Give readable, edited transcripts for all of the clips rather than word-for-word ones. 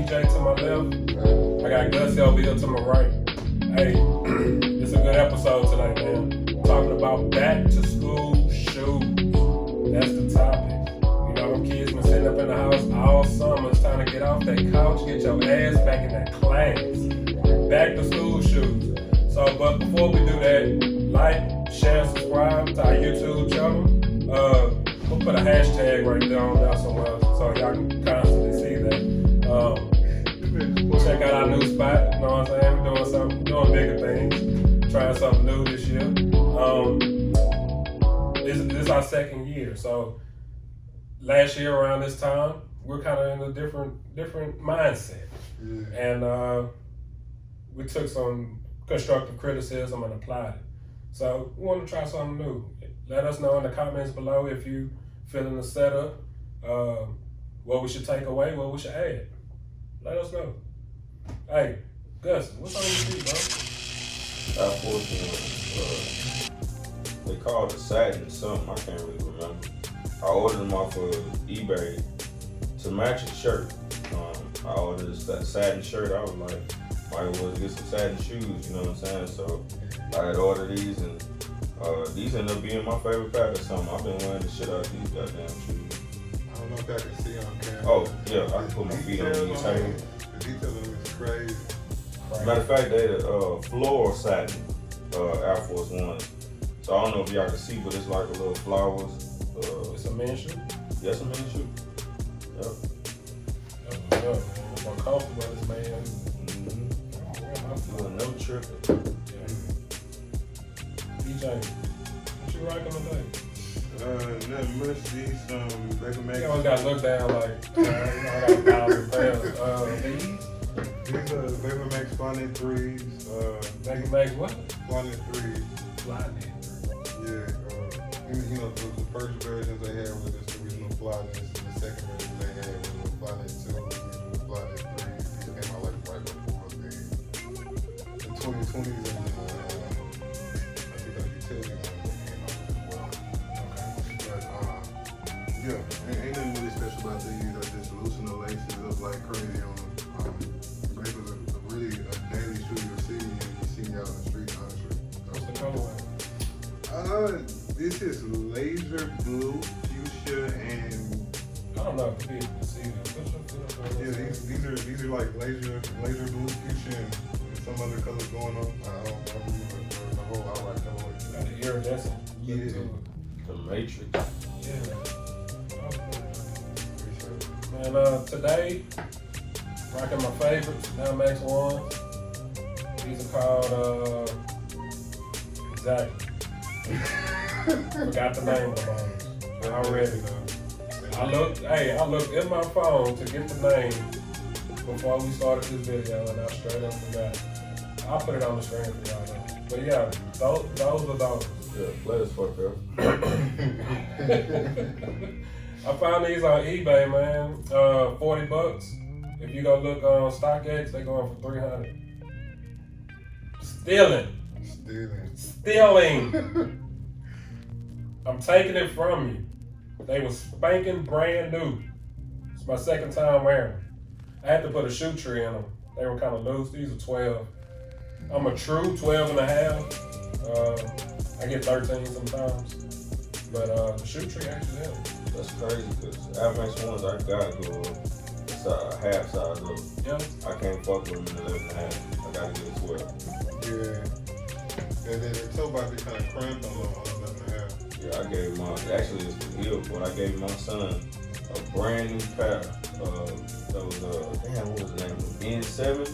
DJ to my left. I got Gussy over here to my right. Hey, it's a good episode today, man. We're talking about back to school shoes. That's the topic. You know, them kids been sitting up in the house all summer. It's time to get off that couch, get your ass back in that class. Back to school shoes. So, but before we do that, like, share, subscribe to our YouTube channel. We'll put a hashtag right there on there somewhere so y'all can constantly see that. Check out our new spot, you know what I'm saying? We're doing bigger things, trying something new this year. This is our second year, so last year around this time, we're kind of in a different mindset. Yeah. And we took some constructive criticism and applied it. So we want to try something new. Let us know in the comments below if you feeling the setup, what we should take away, what we should add. Let us know. Hey, Gus, what's on your feet, bro? I fortunately, they called it Saturn something, I can't really remember. I ordered them off of eBay to match a shirt. I ordered that Saturn shirt. I was like, might as well get some Saturn shoes, you know what I'm saying? So I had ordered these, and these ended up being my favorite pair or something. I've been wearing the shit out of these goddamn shoes. I don't know if I can see on camera. Oh, yeah, I can put my feet on these tables. The detail of it is crazy. Matter of fact, they the floral satin Air Force Ones. So I don't know if y'all can see, but it's like a little flowers. It's a men's shoe? Yeah, it's a men's shoe. Yep. That's what's up, man. More comfortable as man. Doing no tripping. DJ, what you rocking today? Nothing much. These Baker Max. You always gotta look down like, I got 1,000 pounds. These are Baker Max Flyknit 3s. Baker Max what? Flyknit 3s. Flyknit. Yeah. You know, the first versions they had was just original Flyknit, and the second version they had was the Flyknit 2, original Flyknit 3. These came out like right before the 2020s and I think the utility ones came out as well. But yeah, ain't nothing really special about these. I just loosen the laces up like crazy on them. This was a really daily shoe you'll see, and you see me out on the street, honestly. What's the colorway? This is laser blue, fuchsia, and I don't know if people can see this. yeah, these are like laser blue, fuchsia, and some other colors going on. I don't remember the whole outright colorway. Got the iridescent. Yeah. The Matrix. Yeah. And today, rocking my favorites, Now Max 1s. These are called, exactly. Forgot the name of them already. I looked in my phone to get the name before we started this video, and I straight up forgot. I'll put it on the screen for y'all though. But yeah, those are those. Yeah, let us fuck up. I found these on eBay, man. $40. If you go look on StockX, they going for $300. Stealing. I'm taking it from you. They was spanking brand new. It's my second time wearing them. I had to put a shoe tree in them. They were kind of loose. These are 12. I'm a true 12 and a half. I get 13 sometimes. But the shoe tree actually helps. That's crazy because Air Max 1s, I gotta go half size up. Yeah. I can't fuck with them in 11 and a half. I gotta get a 12. Yeah. And then the toe might be kind of cramped on 11 and a half. Yeah, I gave actually it's the heel, but I gave my son a brand new pair of those, what was the name of them? N7s?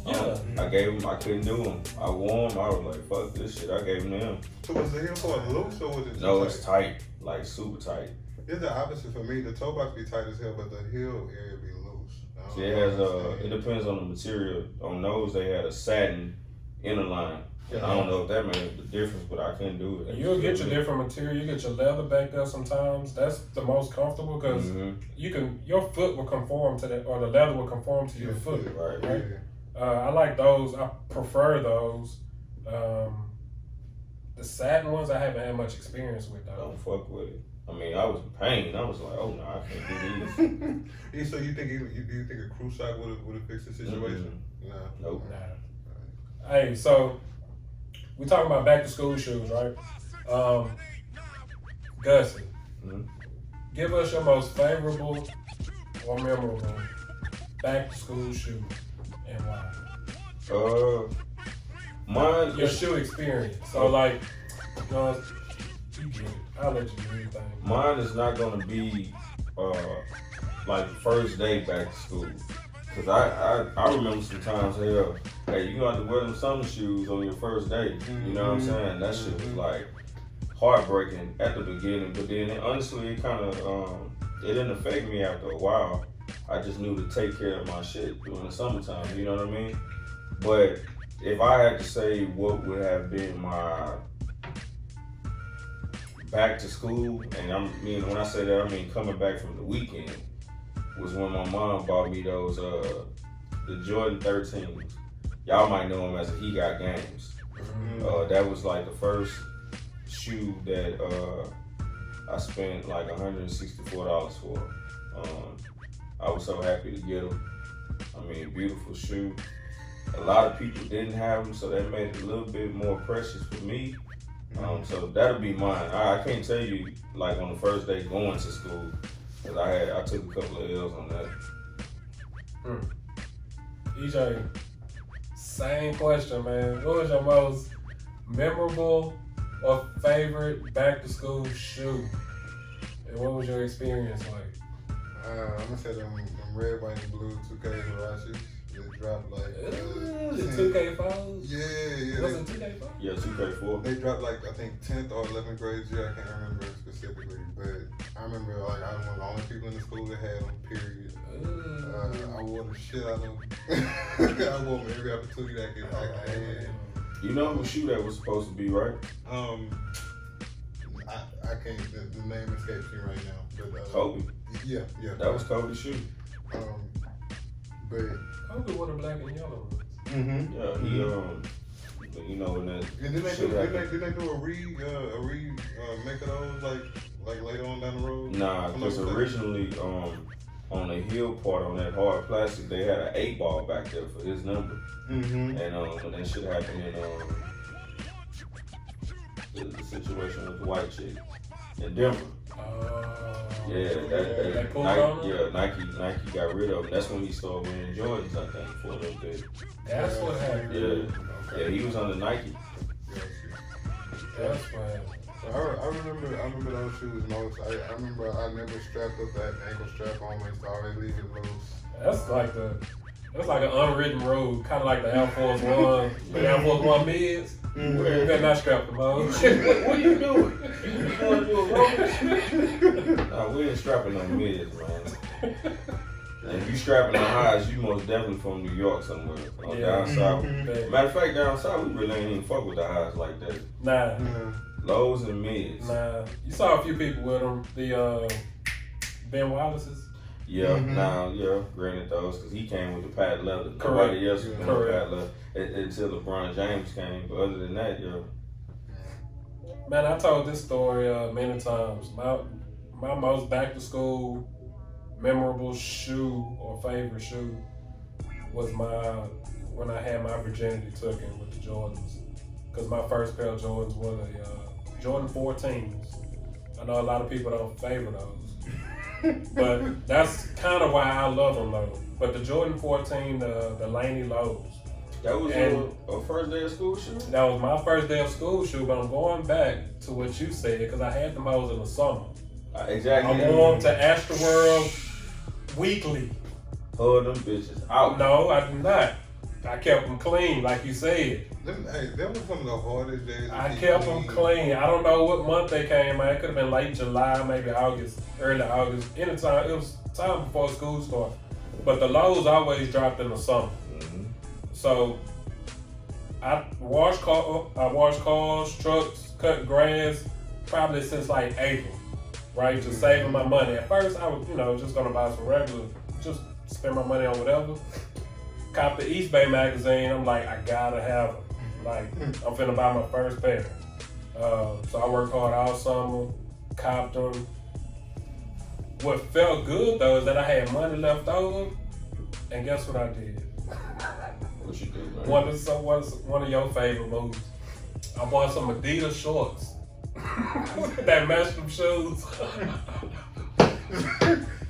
Yeah. I gave him, I couldn't do them. I wore them, I was like, fuck this shit, I gave him them. So was the heel part loose or was it No, tight? it's tight, like super tight. It's the opposite for me. The toe box be tight as hell, but the heel area be loose. See, it has it depends on the material. On those, they had a satin inner line. And I don't know if that made the difference, but I couldn't do it. You'll get your different material. You get your leather back there sometimes. That's the most comfortable because your foot will conform to that, or the leather will conform to your foot. Right. I like those. I prefer those. The satin ones I haven't had much experience with though. Don't fuck with it. I mean, I was in pain. I was like, oh no, I can't do these. Yeah, so you think do you think a crew shot would have fixed the situation? Nah. Nope. Nah. Hey, so we talking about back to school shoes, right? Gussy, give us your most favorable or memorable back to school shoe and why. Mine. Your shoe experience. So like, you know, you get it. I'll let you do anything. Mine is not gonna be like first day back to school. Cause I remember sometimes, hell, hey, you gonna have to wear them summer shoes on your first day. You know what I'm saying? That shit was like heartbreaking at the beginning, but then honestly, it kind of it didn't affect me after a while. I just knew to take care of my shit during the summertime. You know what I mean? But if I had to say what would have been my back to school, and when I say that, I mean coming back from the weekend, was when my mom bought me those the Jordan 13s. Y'all might know them as the He Got Games. That was like the first shoe that I spent like $164 for. I was so happy to get them. I mean, beautiful shoe. A lot of people didn't have them, so that made it a little bit more precious for me. So that'll be mine. I can't tell you like on the first day going to school, because I took a couple of L's on that. EJ, same question, man. What was your most memorable or favorite back to school shoe? And what was your experience like? I'm gonna say them red, white, and blue 2K Hirachis. They dropped like The 2K4s? Yeah. Was it 2K4? Yeah, 2K4. They dropped like I think 10th or 11th grade year. I can't remember specifically, but I remember like I was one of the only people in the school that had them. Period. I wore the shit out of them. I wore them every opportunity I had. You know whose shoe that was supposed to be, right? I can't. The name escapes me right now. But Kobe. Yeah. That was Kobe's shoe. But Kobe wore the black and yellow ones. Yeah, he you know, and then didn't they do a make of those like later on down the road? Nah, because originally on the heel part on that hard plastic they had an 8-ball back there for his number. And when that shit happened in the situation with the white chick in Denver. Nike got rid of him. That's when he started wearing Jordans, I think, for a little bit. That's what happened. Yeah, he was under Nike. That's what happened. I remember those shoes most. I remember I never strapped up that ankle strap on. I used to always leave it loose. That's like an unwritten rule, kind of like the Air Force One, the Air Force One mids. You better not strap them on. What are you doing? You want to do a rope? Nah, we ain't strapping no mids, man. And if you strapping the highs, you most definitely from New York somewhere. Down south. Matter of fact, down south, we really ain't even fuck with the highs like that. Nah. Lows and mids. Nah. You saw a few people with them. The Ben Wallace's. Yeah, granted those, because he came with the patent leather. Correct. Nobody else was with the patent leather until LeBron James came. But other than that, Man, I told this story many times. My most back to school memorable shoe or favorite shoe was when I had my virginity taken with the Jordans. Because my first pair of Jordans were the Jordan 14s. I know a lot of people don't favor those. But that's kind of why I love them though. But the Jordan 14, the Laney Lows. that was a first day of school shoe? That was my first day of school shoe, but I'm going back to what you said because I had them hoes in the summer. Exactly. I wore them to Astroworld weekly. Hold them bitches out. No, I did not. I kept them clean, like you said. That was some of the hardest days. I kept them clean. I don't know what month they came out. It could have been late July, maybe August, early August. Anytime, it was time before school started. But the lows always dropped in the summer. So I wash cars, trucks, cut grass, probably since like April, right? Just saving my money. At first, I was, just gonna buy some regular, just spend my money on whatever. Cop the East Bay magazine. I'm like, I gotta have them. Like, I'm finna buy my first pair. So I worked hard all summer, copped them, what felt good though is that I had money left over, and guess what I did? What you do, man? One of your favorite moves. I bought some Adidas shorts that matched them shoes.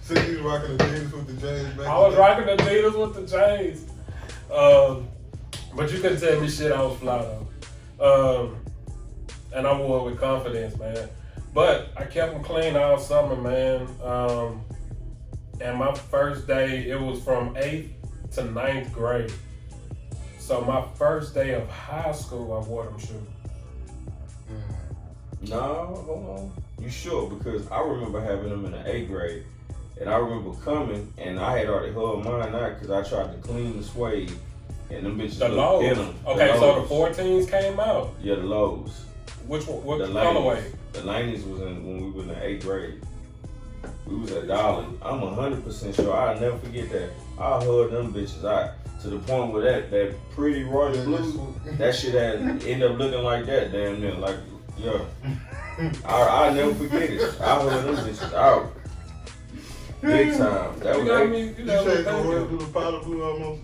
So you was rocking Adidas with the J's back? I was rocking Adidas with the J's. But you couldn't tell me shit. I was fly though. And I wore it with confidence, man. But I kept them clean all summer, man. And my first day, it was from 8th to 9th grade. So my first day of high school, I wore them shoes. No, hold on. You sure? Because I remember having them in the 8th grade. And I remember coming, and I had already held mine out because I tried to clean the suede. And them bitches The looked lows. in them. Okay, The so lows. the 14s came out. Yeah, the lows. Which one? What The colorway? The Laneys was in when we were in the 8th grade. We was at $1. I'm 100% sure. I'll never forget that. I heard them bitches out to the point where that pretty royal blue, that shit had ended up looking like that damn near. Like, yeah. I'll never forget it. I heard them bitches out. Big time. That was You changed the word to the powder blue almost?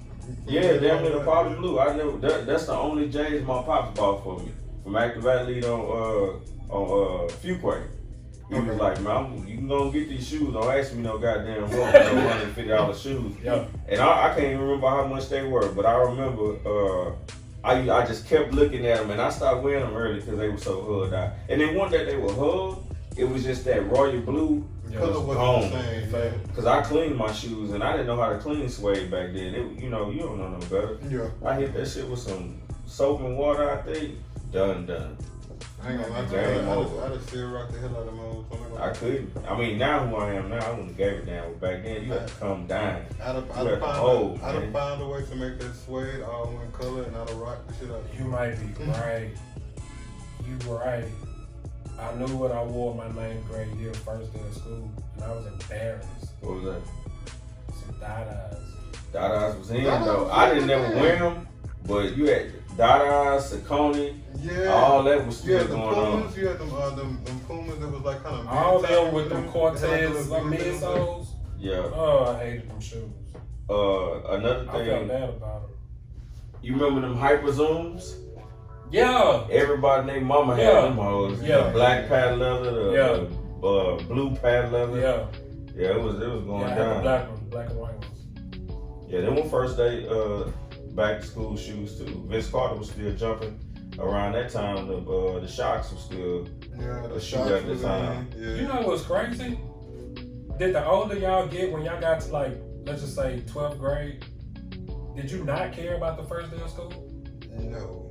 yeah, damn near the powder blue. I never. That's the only J's my pops bought for me from Active Athlete on Fuquay. He was like, man, you can go and get these shoes. Don't ask me no goddamn more. No $150 shoes. Yeah. And I can't even remember how much they were, but I remember I just kept looking at them, and I stopped wearing them early because they were so hugged out. And then one that they were hugged, it was just that royal blue. The color wasn't the same. Yeah. Cause I cleaned my shoes and I didn't know how to clean suede back then. You don't know no better. Yeah. I hit that shit with some soap and water. I think done. I ain't gonna lie to Game you. over. I just still rock the hell out of those. I couldn't. I mean, now who I am now, I wouldn't have gave it down. But back then, you had to come down. I'd have found a way to make that suede all one color, and I'd have rocked the shit out. You might be right. You right. I knew what I wore my 9th grade year, first day of school, and I was embarrassed. What was that? Some Dadas. Dadas was in though. I didn't never wear them, but you had Dadas, Saucony, all that was still going on. You had them Pumas that was like kind of all them with them Cortez midsoles. Yeah. Oh, I hated them shoes. Another I felt thing. bad about them. You remember them Hyper Zooms? Yeah. Everybody named mama had them hoes. Yeah. The black pad leather, the blue pad leather. Yeah. Yeah, it was going I had down. the black ones, black and white ones. Yeah, them were first day back to school shoes too. Vince Carter was still jumping around that time. The Shocks were still the shoe at the time. Yeah. You know what's crazy? Did the older y'all get when y'all got to like, let's just say 12th grade, did you not care about the first day of school? No.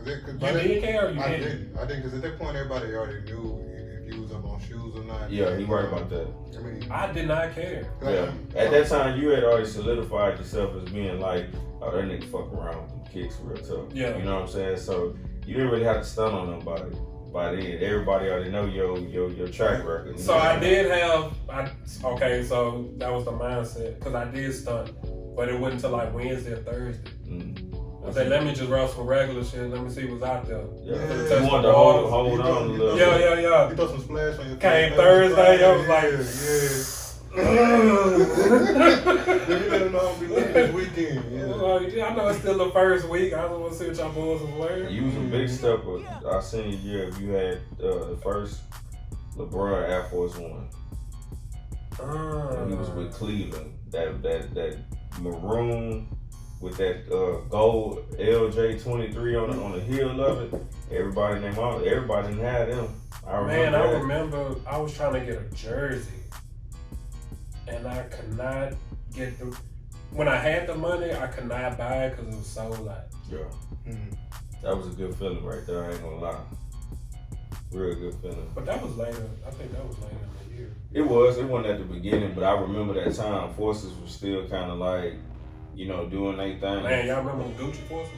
You did care or you didn't? I didn't, because at that point everybody already knew if you was up on shoes or not. Yeah, he right about that. I mean, I did not care. Yeah. At that time, you had already solidified yourself as being like, oh, that nigga fuck around with them kicks real tough. Yeah. You know what I'm saying? So you didn't really have to stun on nobody. By then, everybody already know your track record. So I did have, okay, so that was the mindset, because I did stunt, but it wasn't until like Wednesday or Thursday. I said, let me just run some regular shit. Let me see what's out there. Yeah. You wanted to hold on a little bit. Yeah. You throw some splash on your Came Thursday, I was like, Let me let them know I'll be looking this weekend. Yeah, I know it's still the first week. I just want to see what y'all boys was wearing. You was a big stepper. Our senior year, you had the first LeBron Air Force One. He was with Cleveland. That maroon with that gold LJ 23 on the heel of it. Everybody didn't have them. I remember I was trying to get a jersey, and I could not get the. When I had the money, I could not buy it because it was so like. Yeah. That was a good feeling right there. I ain't gonna lie. Real good feeling. But that was later. I think that was later in the year. It wasn't at the beginning, but I remember that time forces were still kind of like, doing their thing. Man, y'all remember the Gucci forces?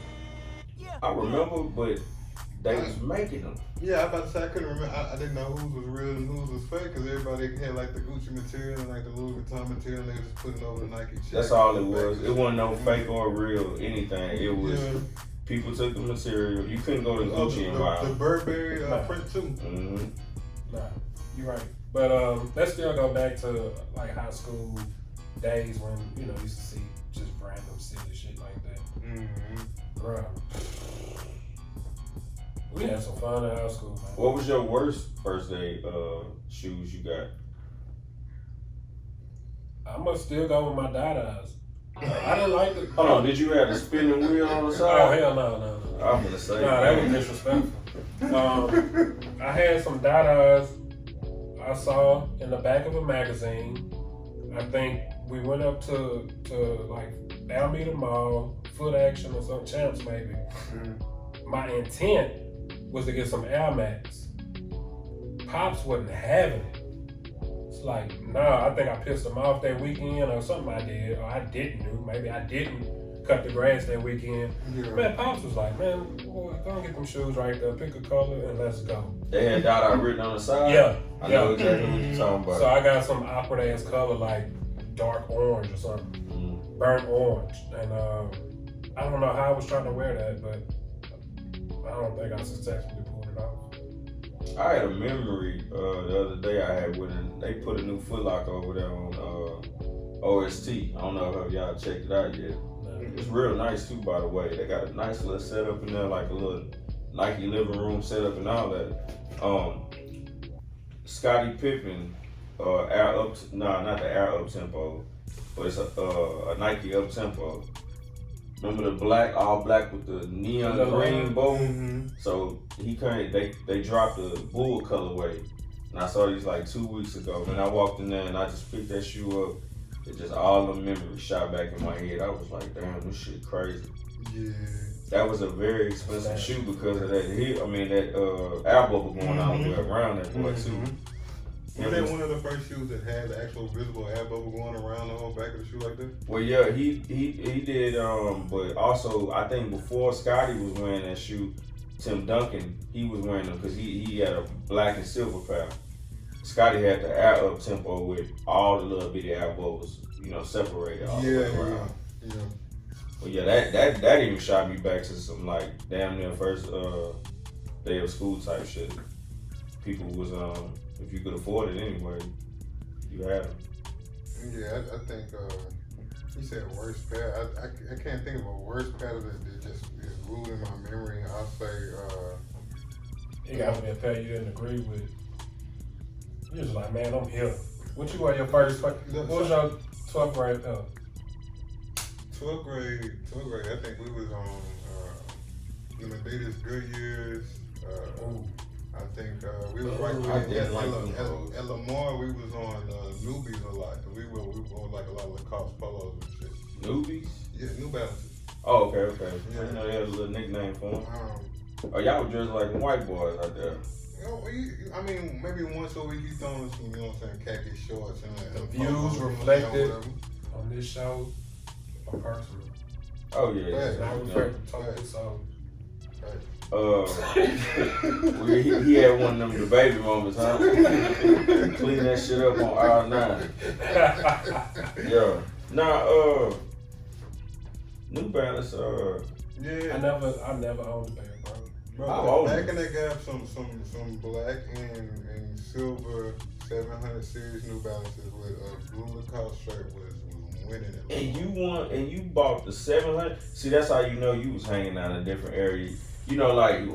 I remember, but they was making them. Yeah, I was about to say I couldn't remember. I didn't know whose was real and whose was fake because everybody had like the Gucci material and like the Louis Vuitton material. And they was just putting over the Nike shit. That's all it was. It wasn't no fake or real anything. It was people took the material. You couldn't go to Gucci and buy the them. Burberry print too. Mm-hmm. Nah. You're right. But let's still go back to like high school days when you used to see just random silly shit like that. Bruh. We had some fun in high school, man. What was your worst first day shoes you got? I must still go with my Dadas. I didn't like the. Hold on, did you have the spinning wheel on the Oh side? hell no. I'm gonna say. Nah, that was disrespectful. I had some Dadas I saw in the back of a magazine. I think we went up to like Alameda Mall, Foot Action or some Champs maybe. My intent was to get some Air Max. Pops wasn't having it. It's like, nah, I think I pissed him off that weekend or something I did, or I didn't do. Maybe I didn't cut the grass that weekend. Yeah. Man, Pops was like, man, boy, go and get them shoes right there, pick a color and let's go. They had Dada written on the side? Yeah. I know exactly what you're talking about. So I got some awkward ass color like dark orange or something, burnt orange. And I don't know how I was trying to wear that, but I don't think I successfully pulled it off. I had a memory the other day I had when they put a new Foot Locker over there on OST. I don't know if y'all checked it out yet. It's real nice too, by the way. They got a nice little setup in there, like a little Nike living room setup and all that. Scottie Pippen, not the Air Up Tempo, but it's a Nike Up Tempo. Remember the all black with the neon green bow? So he they dropped the bull colorway. And I saw these like 2 weeks ago. And I walked in there and I just picked that shoe up. It just all the memories shot back in my head. I was like, damn, this shit crazy. Yeah. That was a very expensive shoe because of that that air bubble going all the way around that boy too. Was that one of the first shoes that had the actual visible air bubble going around the whole back of the shoe like that? Well, yeah, he did. But also, I think before Scotty was wearing that shoe, Tim Duncan, he was wearing them because he had a black and silver pair. Scotty had the Air Up Tempo with all the little bitty air bubbles, separated all the way around. Yeah. But yeah, that even shot me back to some like damn near first day of school type shit. People was if you could afford it anyway, you had them. Yeah, I think you said worst pair. I can't think of a worst pair that just is ruled in my memory. I'll say it got to be a pair you didn't agree with. You're just like, man, I'm here. What you wear your first? What was your 12th grade pair? 12th grade. I think we was on in the Adidas Goodyears. I think we was right at Lamar. We was on Newbies a lot. We were on like a lot of Lacoste polos and shit. Newbies? Yeah, New Balances. Oh, okay. Yeah. I didn't know they had a little nickname for them. Y'all were dressed like white boys out there. I mean, maybe once a week he's throwing us some, khaki shorts and the views reflected on this show are personal. Oh yeah. And I refer to totally so. He had one of them the baby moments, huh? Clean that shit up on R9. Yeah. Nah, New Balance, yeah. I never owned a pair, bro. Back in they got some black and silver 700 series New Balances with a blue Lacoste shirt was winning it. And you bought the 700. See, that's how you know you was hanging out in a different area. Like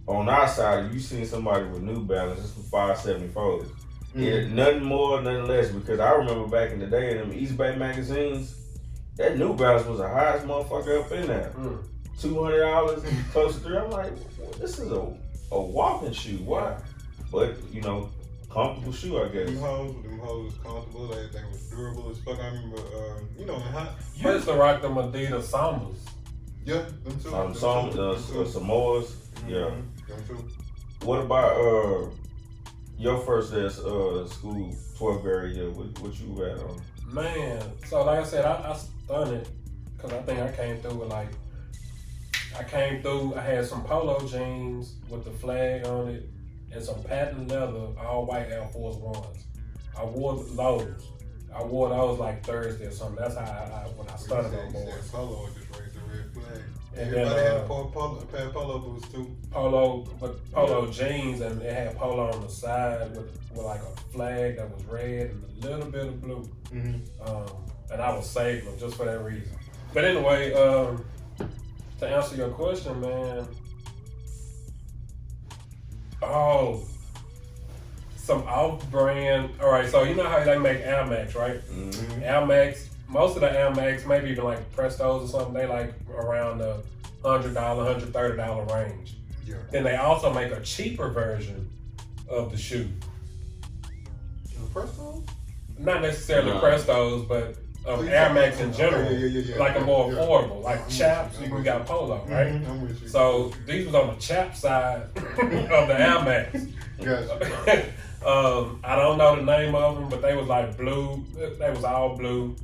on our side, you seen somebody with New Balance, it's some 574s. Yeah, nothing more, nothing less. Because I remember back in the day in them East Bay magazines, that New Balance was the highest motherfucker up in there. $200, close to $300. I'm like, well, this is a walking shoe. Why? But comfortable shoe, I guess. Them hoes was comfortable. They was durable as fuck. I remember, You used to rock them Adidas Sambas. Yeah, them too. Samoas. Yeah. Them too. What about your first day school, 12th grade year? What you had on? Man, so like I said, I stunned it because I think I came through with I had some polo jeans with the flag on it and some patent leather, all white Air Force Ones. I wore those. I wore those like Thursday or something. That's how when I started on board. Polo just raised the red flag. And Everybody then, had a pair of polo boots too. Polo jeans, and it had polo on the side with like a flag that was red and a little bit of blue. And I was saving them just for that reason. But anyway, to answer your question, man. Oh, some off-brand. All right, so you know how they make Air Max, right? Air Max. Most of the Air Max, maybe even like Prestos or something, they like around the $100, $130 range. Yeah. Then they also make a cheaper version of the shoe. The Prestos? Not necessarily Prestos, but of Air Max in general. Like a more affordable, like chaps. You got polo, right? I'm with you. So these was on the chap side of the Air Max. Gotcha. I don't know the name of them, but they was like blue. They was all blue.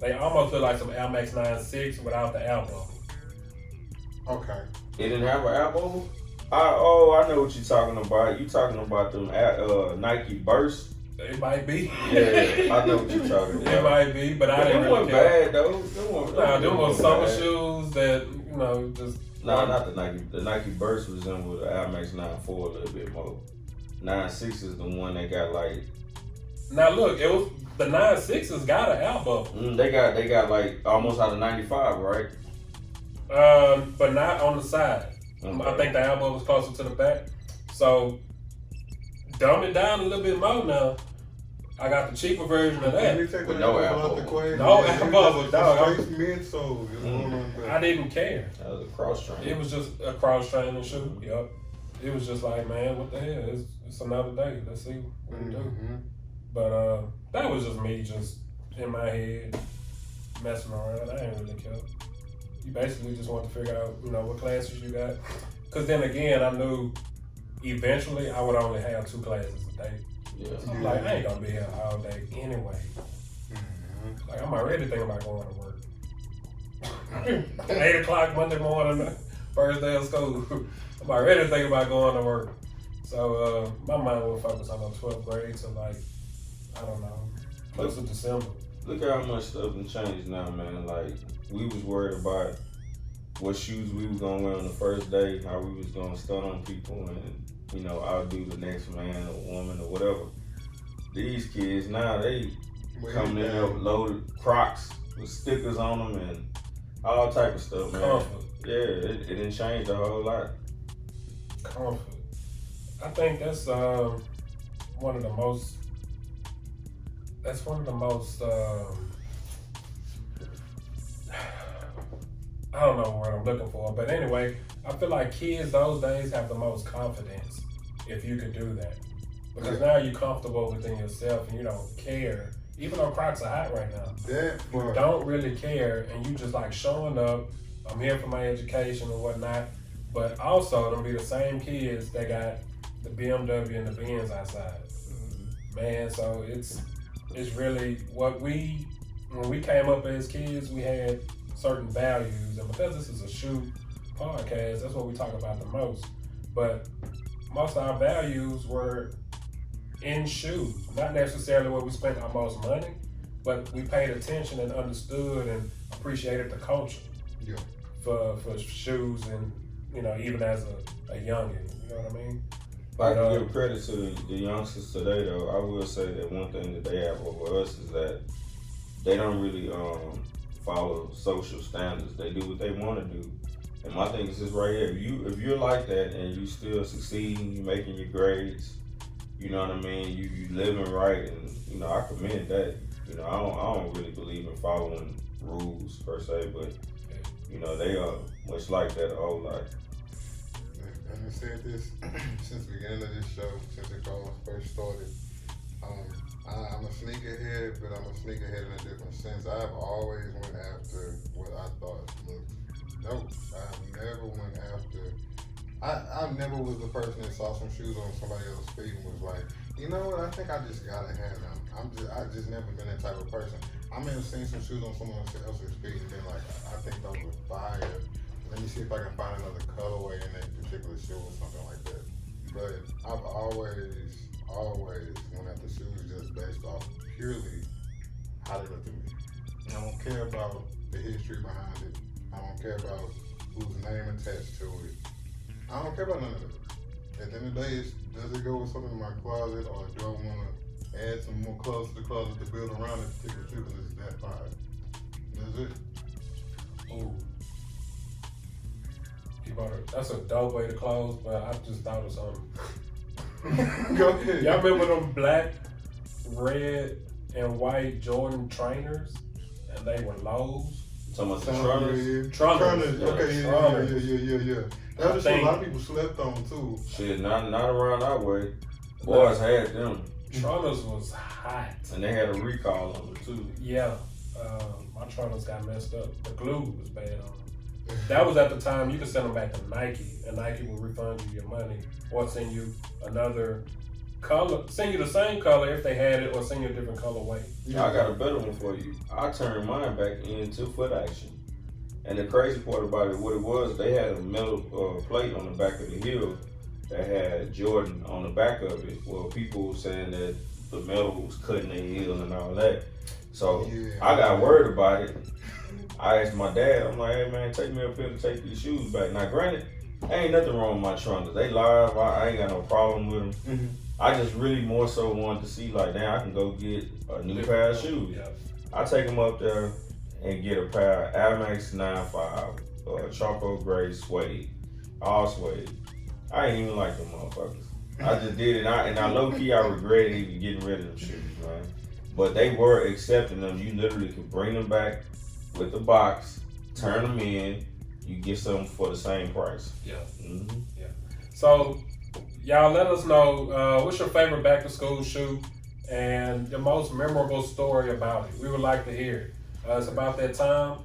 They almost look like some Air Max 9.6 without the elbow. Okay. It didn't have an elbow? I know what you're talking about. You talking about them Nike Burst? It might be. Yeah, I know what you're talking about. It might be, but I didn't really weren't care. bad though. Them were summer shoes that, just... Nah, not the Nike. The Nike Burst was in with the Air Max 9.4 a little bit more. 9.6 is the one that got like... Now look, it was... The 9.6s got an elbow. They got like almost out of 95, right? But not on the side. Okay. I think the elbow was closer to the back. So, dumb it down a little bit more now. I got the cheaper version of that. With no elbow. No elbow, dog. Straight midsole. I didn't care. That was a cross train. It was just a cross training shoe. Yep. It was just like, man, what the hell? It's another day. Let's see what we do. But that was just me, just in my head, messing around. I ain't really care. You basically just want to figure out, what classes you got. Because then again, I knew eventually I would only have 2 classes a day. Yeah. I'm like, I ain't gonna be here all day anyway. Like, I'm already thinking about going to work. 8 o'clock Monday morning, first day of school. I'm already thinking about going to work. So my mind will focus on the 12th grade to like, I don't know, close to December. Look at how much stuff has changed now, man. Like, we was worried about what shoes we was gonna wear on the first day, how we was gonna stun on people and, outdo the next man or woman or whatever. These kids now, they coming in there with loaded Crocs with stickers on them and all type of stuff, man. Comfort. Yeah, it didn't change a whole lot. Comfort. I think that's one of the most. That's one of the most. I don't know what I'm looking for, but anyway, I feel like kids those days have the most confidence if you could do that, because now you're comfortable within yourself and you don't care. Even though Crocs are hot right now, you don't really care, and you just like showing up. I'm here for my education and whatnot, but also them be the same kids that got the BMW and the Benz outside. Man, so it's really what when we came up as kids, we had certain values, and because this is a shoe podcast, that's what we talk about the most. But most of our values were in shoes, not necessarily where we spent our most money, but we paid attention and understood and appreciated the culture for shoes, and even as a youngin, you know what I mean? I can give credit to the youngsters today, though. I will say that one thing that they have over us is that they don't really follow social standards. They do what they want to do. And my thing is this right here. If you're like that and you still succeeding, you making your grades, you know what I mean? You living right, and I commend that. I don't really believe in following rules per se, but they are much like that a whole lot. And I said this since the beginning of this show, since it first started. I'm a sneakerhead, but I'm a sneakerhead in a different sense. I've always went after what I thought looked dope. I never was the person that saw some shoes on somebody else's feet and was like, you know what, I think I just gotta have them. I just never been that type of person. I may have seen some shoes on someone else's feet and been like, I think those are fire. Let me see if I can find another colorway in that particular shoe or something like that. But I've always went after shoes just based off purely how they look to me. I don't care about the history behind it. I don't care about whose name attached to it. I don't care about none of that. At the end of the day, does it go with something in my closet, or do I want to add some more clothes to the closet to build around it particular shoe because it's that fire? That's it. Ooh. That's a dope way to close, but I just thought of something. Go ahead. Y'all remember them black, red, and white Jordan trainers? And they were lows? Talking about the Trunners. Trunners. Okay, yeah. That was what a lot of people slept on too. Shit, not around our way. Boys had them. Trunners was hot. And they had a recall on them too. Yeah. My Trunners got messed up. The glue was bad on them. That was at the time you could send them back to Nike, and Nike would refund you your money or send you another color, send you the same color if they had it, or send you a different colorway. I got a better one for you. I turned mine back into foot action. And the crazy part about it, what it was, they had a metal plate on the back of the heel that had Jordan on the back of it. Well, people were saying that the metal was cutting their heel and all that. So I got worried about it. I asked my dad, I'm like, hey man, take me up here to take these shoes back. Now granted, ain't nothing wrong with my Trunners. They live, I ain't got no problem with them. Mm-hmm. I just really more so wanted to see, like, damn, I can go get a new pair of shoes. Yeah. I take them up there and get a pair of Air Max 9.5, charcoal gray suede, all suede. I ain't even like them motherfuckers. I just did it, and I low-key, I regretted even getting rid of them shoes, man. But they were accepting them. You literally could bring them back with the box, turn them in, you get something for the same price. Yeah. Mm-hmm. Yeah. So, y'all let us know what's your favorite back-to-school shoe and the most memorable story about it. We would like to hear it. It's about that time.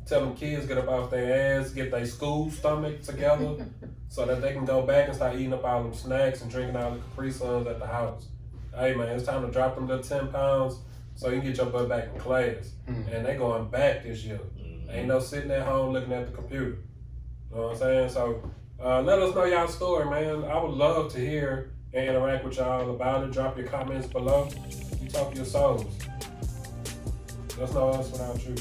Tell them kids get up off their ass, get their school stomach together so that they can go back and start eating up all them snacks and drinking all the Capri Suns at the house. Hey man, it's time to drop them to 10 pounds so you can get your butt back in class. And they going back this year. Ain't no sitting at home looking at the computer. You know what I'm saying? So let us know y'all story, man. I would love to hear and interact with y'all about it. Drop your comments below. You talk your souls. There's no us without you.